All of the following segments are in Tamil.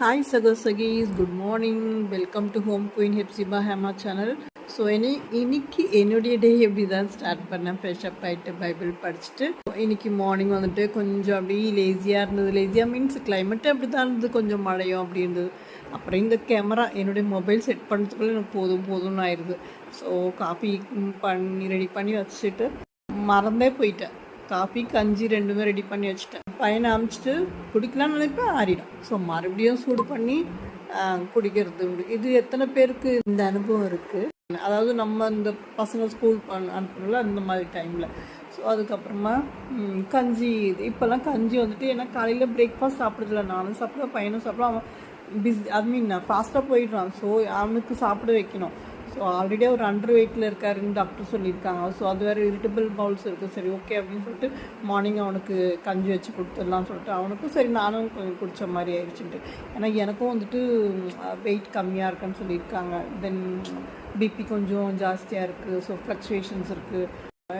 Hi Sagos, good morning. Welcome to Home Queen Hepzibah Hema channel. So இன்னைக்கு என்னுடைய டே எப்படி தான் ஸ்டார்ட் பண்ணேன். ஃப்ரெஷ்அப் ஆகிட்டு பைபிள் படிச்சுட்டு இன்னைக்கு மார்னிங் வந்துட்டு கொஞ்சம் அப்படியே லேசியாக இருந்தது. லேசியாக மீன்ஸ் கிளைமேட்டு அப்படி தான் இருந்தது, கொஞ்சம் மழையும் அப்படி இருந்தது. அப்புறம் இந்த கேமரா என்னுடைய மொபைல் செட் பண்ணுறதுக்குள்ளே எனக்கு போதும்னு ஆயிடுது. ஸோ காஃபி ரெடி பண்ணி வச்சுட்டு மறந்தே போயிட்டேன். காஃபி கஞ்சி ரெண்டுமே ரெடி பண்ணி வச்சுட்டேன். பையனை அமிச்சிட்டு குடிக்கலாம்னு நினைப்பேன், ஆறிடும். ஸோ மறுபடியும் சூடு பண்ணி குடிக்கிறது உண்டு. இது எத்தனை பேருக்கு இந்த அனுபவம் இருக்குது? அதாவது நம்ம இந்த பசங்க ஸ்கூல் அனுப்புறோம்ல அந்த மாதிரி டைமில். ஸோ அதுக்கப்புறமா கஞ்சி, இது இப்போல்லாம் கஞ்சி வந்துட்டு ஏன்னா காலையில் பிரேக்ஃபாஸ்ட் சாப்பிட்றதில்ல. நானும் சாப்பிடுவேன், பையனும் சாப்பிடுவேன். அவன் ஃபாஸ்ட்டாக போயிடுறான். ஸோ அவனுக்கு சாப்பிட வைக்கணும். ஸோ ஆல்ரெடி அவர் அண்டர் வெயிட்டில் இருக்காருன்னு டாக்டர் சொல்லியிருக்காங்க. ஸோ அது வேறு இரிட்டபிள் பவுல்ஸ் இருக்குது. சரி ஓகே அப்படின்னு சொல்லிட்டு மார்னிங் அவனுக்கு கஞ்சி வச்சு கொடுத்துடலான்னு சொல்லிட்டு அவனுக்கும் சரி நானும் கொஞ்சம் குடித்த மாதிரி ஆயிடுச்சுட்டு. ஏன்னா எனக்கும் வந்துட்டு வெயிட் கம்மியாக இருக்குன்னு சொல்லியிருக்காங்க. தென் பிபி கொஞ்சம் ஜாஸ்தியாக இருக்குது. ஸோ ஃப்ளக்சுவேஷன்ஸ் இருக்குது,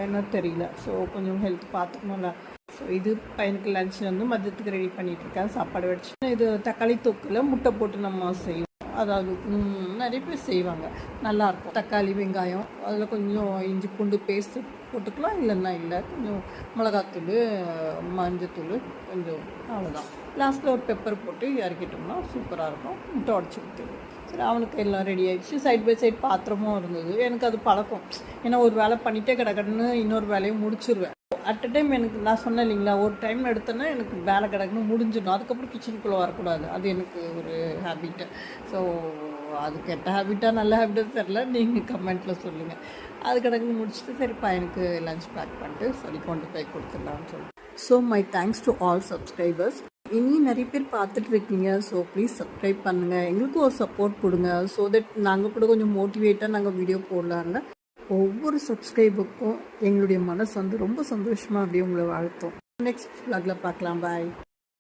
என்ன தெரியல. ஸோ கொஞ்சம் ஹெல்த் பார்த்துக்கணும்ல. ஸோ இது பையனுக்கு லஞ்ச் வந்து மதியத்துக்கு ரெடி பண்ணிகிட்ருக்கேன். சாப்பாடு வச்சு இது தக்காளி தொக்கில் முட்டை போட்டு நம்ம செய்வோம். அதாவது நிறைய பேர் செய்வாங்க, நல்லாயிருக்கும். தக்காளி வெங்காயம் அதில் கொஞ்சம் இஞ்சி பூண்டு பேஸ்ட்டு போட்டுக்கலாம், இல்லைன்னா இல்லை. கொஞ்சம் மிளகாத்தூள், மஞ்சத்தூள் கொஞ்சம், அவ்வளோதான். லாஸ்ட்டில் ஒரு பெப்பர் போட்டு இறக்கிட்டோம்னா சூப்பராக இருக்கும். முட்டை உடச்சி ஊற்றி சரி அவனுக்கு எல்லாம் ரெடி ஆகிடுச்சு. சைட் பை சைட் பாத்திரமும் இருந்தது. எனக்கு அது பழக்கம். ஏன்னா ஒரு வேலை பண்ணிகிட்டே கிடக்கணுன்னு இன்னொரு வேலையும் முடிச்சிருவேன். அட் அ டைம் எனக்கு நான் சொன்னேன் இல்லைங்களா, ஒரு டைம் எடுத்தேன்னா எனக்கு வேலை கிடக்குன்னு முடிஞ்சிடணும். அதுக்கப்புறம் கிச்சனுக்குள்ளே வரக்கூடாது. அது எனக்கு ஒரு ஹேபிட்டு. ஸோ அது கெட்ட ஹேபிட்டாக நல்ல ஹேபிட்டாக தெரில, நீங்கள் கமெண்ட்டில் சொல்லுங்கள். அது கிடக்கு முடிச்சுட்டு சரி பையனுக்கு லஞ்ச் பேக் பண்ணிட்டு சரி கொண்டு போய் கொடுத்துடலான்னு சொல்லிட்டு. So my thanks to all subscribers. இனி நிறைய பேர் பார்த்துட்ருக்கீங்க. ஸோ ப்ளீஸ் சப்ஸ்கிரைப் பண்ணுங்கள், எங்களுக்கும் ஒரு சப்போர்ட் கொடுங்க. ஸோ தட் நாங்கள் கூட கொஞ்சம் மோட்டிவேட்டாக நாங்கள் வீடியோ போடலான்னு. ஒவ்வொரு சப்ஸ்கிரைபுக்கும் எங்களுடைய மனசு வந்து ரொம்ப சந்தோஷமாக அப்படியே உங்களை வாழ்த்தோம். நெக்ஸ்ட் vlogல பார்க்கலாம். பாய்.